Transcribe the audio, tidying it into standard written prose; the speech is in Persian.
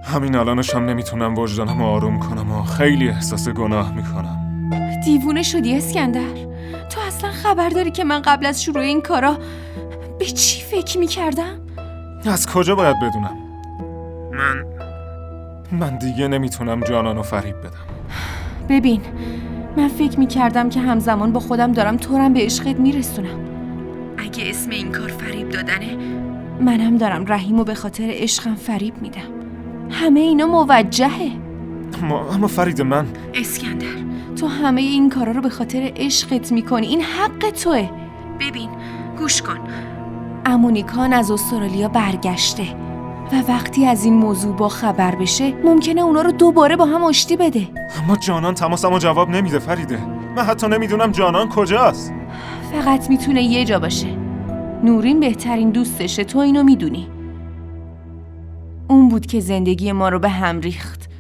همین الانش هم نمیتونم وجدانم رو آروم کنم و خیلی احساس گناه میکنم. دیوونه شدی اسکندر؟ تو اصلا خبر داری که من قبل از شروع این کارا به چی فکر میکردم؟ از کجا باید بدونم؟ من دیگه نمیتونم جانانو فریب بدم. ببین، من فکر میکردم که همزمان با خودم دارم تورم به عشقت میرسونم. اگه اسم این کار فریب دادنه، منم دارم رحیمو به خاطر عشقم فریب میدم. همه اینا موجهه. اما فرید من اسکندر، تو همه این کارا رو به خاطر عشقت میکنی. این حق توه. ببین، گوش کن. امونیکان از استرالیا برگشته و وقتی از این موضوع با خبر بشه ممکنه اونا رو دوباره با هم آشتی بده. اما جانان تماسمو جواب نمیده فریده. من حتی نمیدونم جانان کجاست. فقط میتونه یه جا باشه. نورین بهترین دوستشه، تو اینو میدونی. اون بود که زندگی ما رو به هم ریخت.